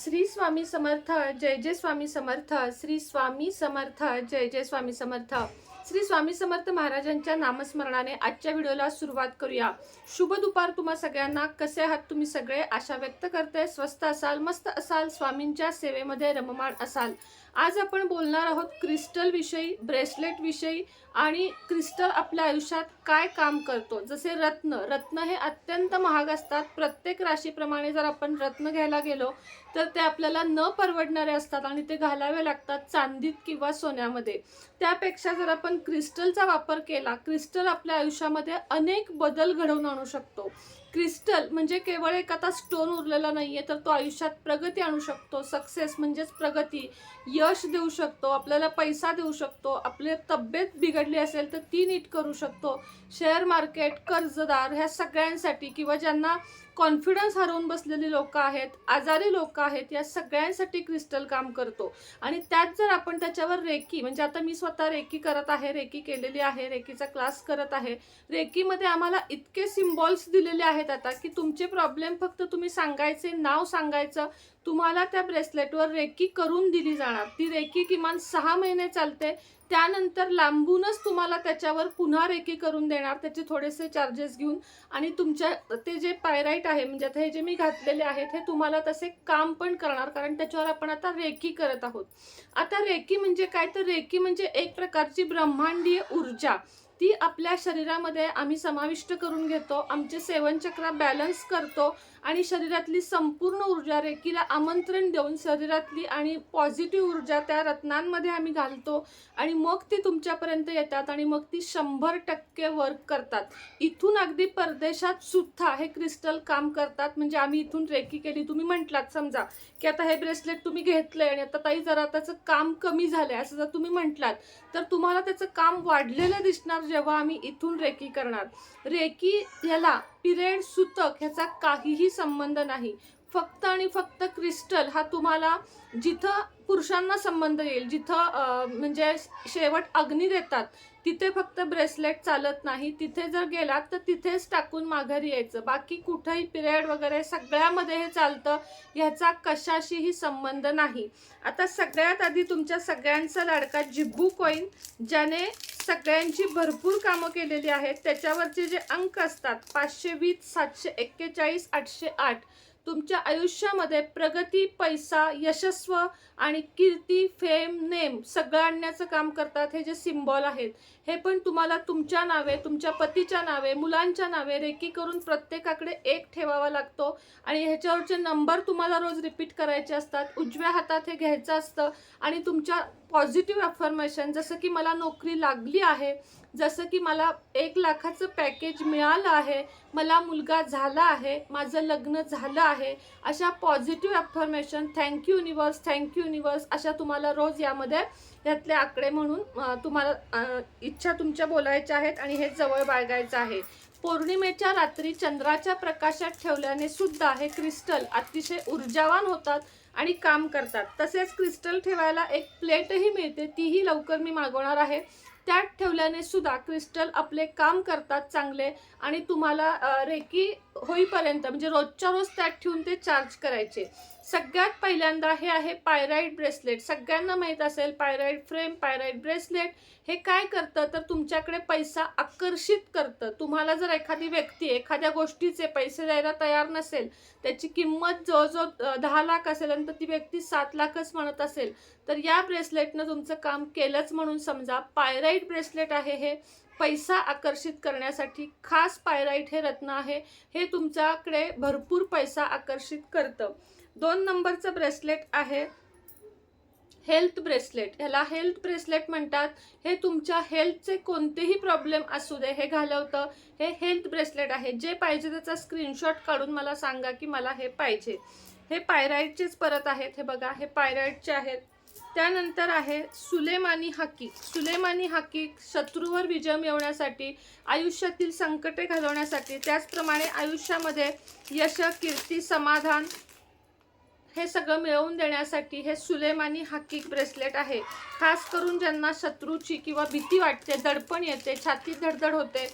श्री स्वामी समर्थ, जय जय स्वामी समर्थ, श्री स्वामी समर्थ, जय जय स्वामी समर्थ. श्री स्वामी समर्थ महाराजांच्या नामस्मरणाने आजच्या व्हिडिओला सुरुवात करूया. शुभ दुपार तुम्हा सगळ्यांना. कसे आहात तुम्ही सगळे? आशा व्यक्त करते स्वस्थ असाल, मस्त असाल, स्वामींच्या सेवेमध्ये रममाण असाल. आज आपण बोलणार आहोत क्रिस्टल विषयी, ब्रेसलेट विषयी आणि क्रिस्टल आपल्या आयुष्यात काय काम करतो. जसे रत्न हे अत्यंत महाग असतात. प्रत्येक राशीप्रमाणे जर आपण रत्न घ्यायला गेलो तर ते आपल्याला न परवडणारे असतात आणि ते घालावे लागतात चांदीत किंवा सोन्यामध्ये. त्यापेक्षा जर आपण क्रिस्टलचा वापर केला, क्रिस्टल आपल्या आयुष्यामध्ये अनेक बदल घडवून आणू शकतो. क्रिस्टल म्हणजे केवळ एक आता स्टोन उरलेला नाहीये, तर तो आयुष्यात प्रगती आणू शकतो. सक्सेस म्हणजेच प्रगती, यश देऊ शकतो, आपल्याला पैसा देऊ शकतो, आपली तब्येत बिघडली असेल तर ती नीट करू शकतो. शेअर मार्केट, कर्जदार ह्या सगळ्यांसाठी किंवा ज्यांना कॉन्फिडन्स हरवून बसलेली लोक आहेत, आजारी लोक आहेत, या सगळ्यांसाठी क्रिस्टल काम करतो. आणि त्यात जर आपण त्याच्यावर रेकी, म्हणजे आता मी स्वतः रेकी करत आहे, रेकी केलेली आहे, रेकीचा क्लास करत आहे. रेकीमध्ये आम्हाला इतके सिम्बॉल्स दिलेले आहेत आता की तुमचे प्रॉब्लेम फक्त तुम्ही सांगायचे, नाव सांगायचं, तुम्हाला त्या ब्रेसलेटवर रेकी करून दिली जाणार. ती रेकी किमान 6 महिने चालते. त्यानंतर लांबूनच तुम्हाला त्याच्यावर पुन्हा रेकी करून देणार, त्याचे थोडेसे चार्जेस घेऊन. आणि तुमच्या ते जे पायराईट आहे, म्हणजे आता हे जे मी घातलेले आहेत, हे तुम्हाला तसे काम पण करणार, कारण त्याच्यावर आपण आता रेकी करत आहोत. आता रेकी म्हणजे काय? तर रेकी म्हणजे एक प्रकारची ब्रह्मांडीय ऊर्जा, ती आपल्या शरीरामध्ये आम्ही समाविष्ट करून घेतो. आमचे सेवन चक्र बॅलन्स करतो आणि शरीरातली संपूर्ण ऊर्जा रेकीला आमंत्रण देऊन शरीरातली आणि पॉझिटिव्ह ऊर्जा त्या रत्नांमध्ये आम्ही घालतो आणि मग ती तुमच्यापर्यंत येतात आणि मग ती 100% वर्क करतात. इथून अगदी परदेशात सुद्धा हे क्रिस्टल काम करतात. म्हणजे आम्ही इथून रेकी केली, तुम्ही म्हटलात समजा की आता हे ब्रेसलेट तुम्ही घेतलंय आणि आता ताई जरा त्याचं काम कमी झालंय असं जर तुम्ही म्हटलात, तर तुम्हाला त्याचं काम वाढलेलं दिसणार जेव्हा आम्ही इथून रेकी करणार. रेकी ह्याला पिरियड, सूतक ह्याचा काहीही संबंध नाही. फक्त आणि फक्त क्रिस्टल हा तुम्हाला जिथं पुरुषांना संबंध येईल, जिथं म्हणजे शेवट अग्नी देतात, तिथे फक्त ब्रेसलेट चालत नाही. तिथे जर गेलात तर तिथेच टाकून माघारी यायचं. बाकी कुठेही पिरियड वगैरे सगळ्यामध्ये हे चालतं, ह्याचा कशाशीही संबंध नाही. आता सगळ्यात आधी तुमच्या सगळ्यांचा लाडका जिब्बू कॉइन, ज्याने सगळ्यांची भरपूर कामं केलेली आहेत, त्याच्यावरचे जे अंक असतात 520, 741, 808, तुमच्या आयुष्यामध्ये प्रगती, पैसा, यशस्व आणि कीर्ती, फेम, नेम सगळं आणण्याचं काम करतात. हे जे सिम्बॉल आहेत हे पण तुम्हाला तुमच्या नावे, तुमच्या पतीच्या नावे, मुलांच्या नावे रेकी करून प्रत्येकाकडे एक ठेवावा लागतो. आणि ह्याच्यावरचे नंबर तुम्हाला रोज रिपीट करायचे असतात. उजव्या हातात हे घ्यायचं असतं आणि तुमच्या पॉझिटिव्ह अफर्मेशन, जसं की मला नोकरी लागली आहे, जसं की मला 1 लाखाचं पॅकेज मिळालं आहे, मला मुलगा झाला आहे, माझं लग्न झालं आहे, अशा positive affirmation, thank you universe, thank you universe, अशा तुम्हाला रोज यामध्ये यातले आकडे म्हणून तुम्हाला इच्छा तुमच्या बोलायच्या आहेत आणि हे जवळ बाळगायचं आहे. पौर्णिमेच्या रात्री चंद्राच्या प्रकाशात ठेवल्याने सुद्धा हे क्रिस्टल अतिशय ऊर्जावान होतात आणि काम करतात. तसेच क्रिस्टल ठेवायला एक प्लेटही मिळते, तीही लवकर मी मागवणार आहे. त्यात ठेवल्याने सुद्धा क्रिस्टल आपले काम करतात चांगले आणि तुम्हाला रेकी होईपर्यंत म्हणजे रोजच्या रोज त्यात ठेवून ते चार्ज करायचे. सगळ्यात पहिल्यांदा हे आहे पायराईट ब्रेसलेट. सगळ्यांना माहीत असेल पायराईट फ्रेम, पायराईट ब्रेसलेट हे काय करतं तर तुमच्याकडे पैसा आकर्षित करतं. तुम्हाला जर एखादी व्यक्ती एखाद्या गोष्टीचे पैसे द्यायला तयार नसेल, त्याची किंमत जवळजवळ 10 लाख असेल आणि ती व्यक्ती 7 लाखच म्हणत असेल, तर या ब्रेसलेटनं तुमचं काम केलंच म्हणून समजा. पायराईट ब्रेसलेट आहे हे पैसा आकर्षित करण्यासाठी. खास पायराईट हे रत्न आहे, हे तुमच्याकडे भरपूर पैसा आकर्षित करतं. 2 नंबरचं ब्रेसलेट आहे हेल्थ ब्रेसलेट. ह्याला हेल्थ ब्रेसलेट म्हणतात. हे तुमच्या हेल्थचे कोणतेही प्रॉब्लेम असू दे हे घालवतं. हे हेल्थ ब्रेसलेट आहे. जे पाहिजे त्याचा स्क्रीनशॉट काढून मला सांगा की मला हे पाहिजे. हे पायराईटचेच परत आहेत. हे बघा, हे पायराईटचे आहेत. त्यानंतर आहे सुलेमानी हाकी. सुलेमानी हाकी शत्रूवर विजय मिळवण्यासाठी, आयुष्यातील संकटे घालवण्यासाठी, त्याचप्रमाणे आयुष्यामध्ये यश, कीर्ती, समाधान हे सगळं मिळवून देण्यासाठी हे सुलेमानी हाकीक ब्रेसलेट आहे. खास करून ज्यांना शत्रूची किंवा भीती वाटते, दडपण येते, छातीत धडधड होते,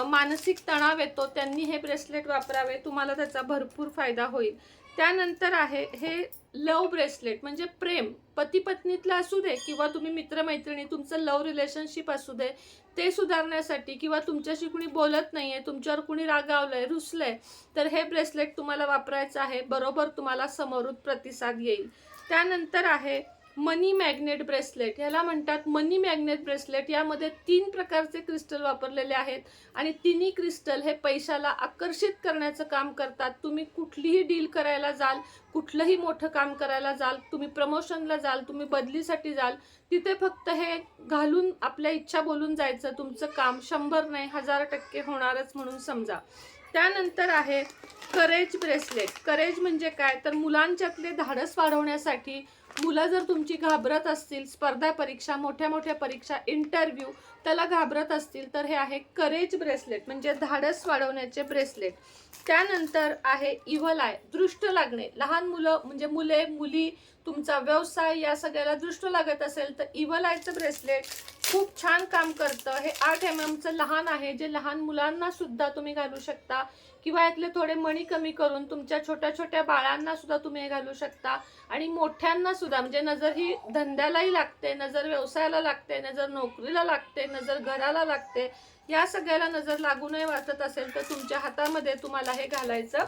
मानसिक तणाव येतो, त्यांनी हे ब्रेसलेट वापरावे. तुम्हाला त्याचा भरपूर फायदा होईल. त्यानंतर आहे हे लव ब्रेसलेट, म्हणजे प्रेम पती पत्नीतलं असू दे किंवा तुम्ही मित्रमैत्रिणी, तुमचं लव रिलेशनशिप असू दे, ते सुधारण्यासाठी, किंवा तुमच्याशी कुणी बोलत नाहीये, तुमच्यावर कुणी रागावलंय, रुसलंय, तर हे ब्रेसलेट तुम्हाला वापरायचं आहे. बरोबर तुम्हाला समोरून प्रतिसाद येईल. त्यानंतर आहे मनी मॅग्नेट ब्रेसलेट. ह्याला म्हणतात मनी मॅग्नेट ब्रेसलेट. यामध्ये 3 प्रकारचे क्रिस्टल वापरलेले आहेत आणि तिन्ही क्रिस्टल हे पैशाला आकर्षित करण्याचं काम करतात. तुम्ही कुठलीही डील करायला जाल, कुठलंही मोठं काम करायला जाल, तुम्ही प्रमोशनला जाल, तुम्ही बदलीसाठी जाल, तिथे फक्त हे घालून आपल्या इच्छा बोलून जायचं. तुमचं काम 100 नाही 1000% होणारच म्हणून समजा. त्यानंतर आहे करेज ब्रेसलेट. करेज म्हणजे काय, तर मुलांच्यातले धाडस वाढवण्यासाठी. मुलं जर तुमची घाबरत असतील, स्पर्धा परीक्षा, मोठ्या मोठ्या परीक्षा, इंटरव्ह्यू, त्याला घाबरत असतील, तर हे आहे करेज ब्रेसलेट, म्हणजे धाडस वाढवण्याचे ब्रेसलेट. त्यानंतर आहे इव्हल आय, दृष्ट लागणे. लहान मुलं म्हणजे मुले मुली, तुमचा व्यवसाय, या सगळ्याला दृष्ट लागत असेल तर इव्हल आयचं ब्रेसलेट खूप छान काम करतं. हे 8 mm लहान आहे, जे लहान मुलांना सुद्धा तुम्ही घालू शकता, किंवा यातले थोडे मणी कमी करून तुमच्या छोट्या छोट्या बाळांना सुद्धा तुम्ही हे घालू शकता. आणि मोठ्यांना सुद्धा, म्हणजे नजर ही धंद्यालाही लागते, नजर व्यवसायाला लागते, नजर नोकरीला लागते, नजर घराला लागते, या सगळ्याला नजर लागू नये वाटत असेल तर तुमच्या हातामध्ये तुम्हाला हे घालायचं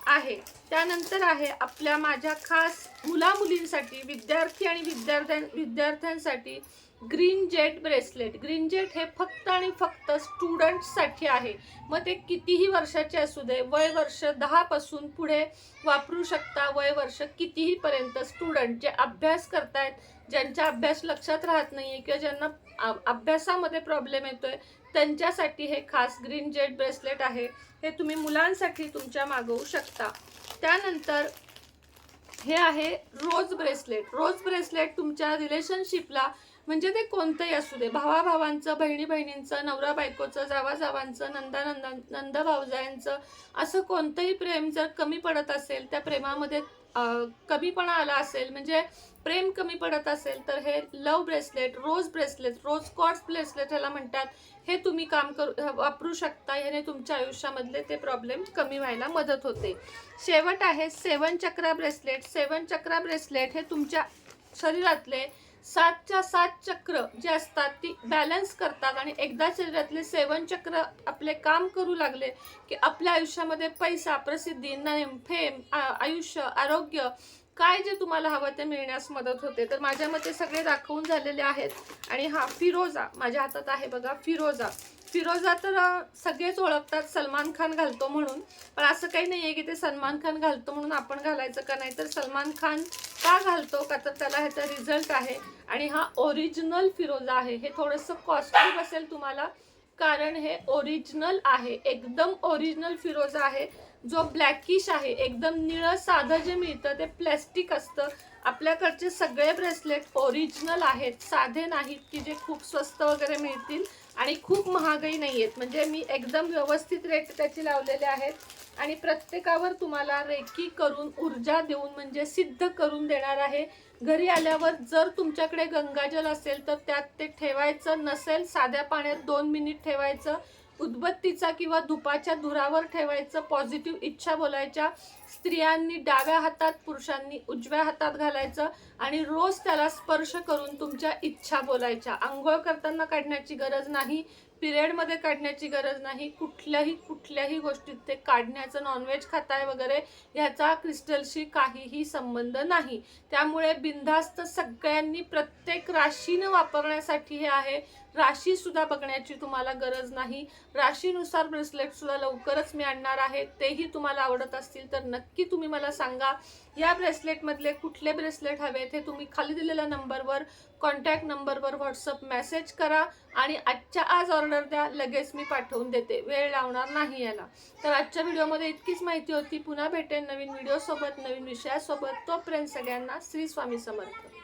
आहे. त्यानंतर आहे आपल्या माझ्या खास मुला मुलींसाठी, विद्यार्थी आणि विद्यार्थ्यांसाठी green jet bracelet. Green jet हे फक्त आणि फक्त स्टुडंट्ससाठी आहे. मग ते कितीही वर्षाचे असू दे, वय वर्ष 10 पासून पुढे वापरू शकता, वय वर्ष कितीही पर्यंत. स्टुडंट जे अभ्यास करतायत, ज्यांचा अभ्यास लक्षात राहत नाहीये किंवा ज्यांना अभ्यासामध्ये प्रॉब्लेम येतोय, त्यांच्यासाठी हे खास ग्रीन जेट ब्रेसलेट आहे. हे तुम्ही मुलांसाठी तुमच्या मागवू शकता. त्यानंतर हे आहे रोज ब्रेसलेट. रोज ब्रेसलेट तुमच्या रिलेशनशिपला, म्हणजे ते कोणतंही असू दे, भावाभावांचं, बहिणी बहिणींचं, नवरा बायकोचं, जावा जावांचं, नंद भावजायांचं, असं कोणतंही प्रेम जर कमी पडत असेल, त्या प्रेमामध्ये कमीपणा आला असेल, म्हणजे प्रेम कमी पडत असेल, तर हे लव ब्रेसलेट, रोज ब्रेसलेट, रोज कॉर्ड्स ब्रेसलेट ह्याला म्हणतात, हे तुम्ही वापरू शकता. याने तुमच्या आयुष्यामधले ते प्रॉब्लेम कमी व्हायला मदत होते. शेवट आहे 7 चक्रा ब्रेसलेट. 7 चक्रा ब्रेसलेट हे तुमच्या शरीरातले 7च्या 7 चक्र जे असतात ती बॅलन्स करतात. आणि एकदा शरीरातले 7 चक्र आपले काम करू लागले की आपल्या आयुष्यामध्ये पैसा, प्रसिद्धी, नेम, फेम, आयुष्य, आरोग्य, काय जे तुम्हाला हवं ते मिळण्यास मदत होते. तर माझ्या मते सगळे दाखवून झालेले आहेत. आणि हा फिरोजा माझ्या हातात आहे बघा, फिरोजा. फिरोजा तर सगळेच ओळखतात, सलमान खान घालतो म्हणून. पण असं काही नाही आहे की ते सलमान खान घालतो म्हणून आपण घालायचं का, नाही तर सलमान खान का घालतो का, तर त्याला ह्याचा रिझल्ट आहे. आणि हा ओरिजिनल फिरोजा आहे. हे थोडंसं कॉस्टली बसेल तुम्हाला, कारण हे ओरिजिनल आहे, एकदम ओरिजिनल फिरोजा आहे, जो ब्लॅकिश आहे, एकदम निळं साधं जे मिळतं ते प्लॅस्टिक असतं. आपल्याकडचे सगळे ब्रेसलेट ओरिजिनल आहेत, साधे नाहीत की जे खूप स्वस्त वगैरे मिळतील आणि खूप महागही नाही आहेत. म्हणजे मी एकदम व्यवस्थित रेट त्याचे लावलेले आहेत आणि प्रत्येकावर तुम्हाला रेकी करून, ऊर्जा देऊन, म्हणजे सिद्ध करून देणार आहे. घरी आल्यावर जर तुमच्याकडे गंगाजल असेल तर त्यात ते ठेवायचं, नसेल साध्या पाण्यात 2 मिनिट ठेवायचं, उदबत्तीचा किंवा धुपाच्या धुरावर ठेवायचं, पॉझिटिव्ह इच्छा बोलायच्या. स्त्रियांनी डाव्या हातात, पुरुषांनी उजव्या हातात घालायचं आणि रोज त्याला स्पर्श करून तुमच्या इच्छा बोलायच्या. आंघोळ करताना काढण्याची गरज नाही, पिरियडमध्ये काढण्याची गरज नाही, कुठल्याही गोष्टीत ते काढण्याचं, नॉनव्हेज खाताय वगैरे ह्याचा क्रिस्टलशी काहीही संबंध नाही. त्यामुळे बिनधास्त सगळ्यांनी प्रत्येक राशीनं वापरण्यासाठी हे आहे. राशी सुद्धा बघण्याची तुम्हाला गरज नाही. राशीनुसार ब्रेसलेट सुद्धा लवकरच मी आणणार आहे. तेही तुम्हाला आवडत असतील तर नक्की तुम्ही मला सांगा. या ब्रेसलेटमधले कुठले ब्रेसलेट हवेत हे तुम्ही खाली दिलेल्या नंबरवर, कॉन्टॅक्ट नंबरवर व्हॉट्सअप मेसेज करा आणि आजच्या आज ऑर्डर द्या, लगेच मी पाठवून देते, वेळ लावणार नाही याला. तर आजच्या व्हिडिओमध्ये इतकीच माहिती होती. पुन्हा भेटेन नवीन व्हिडिओसोबत, नवीन विषयासोबत. तोपर्यंत सगळ्यांना श्री स्वामी समर्थ.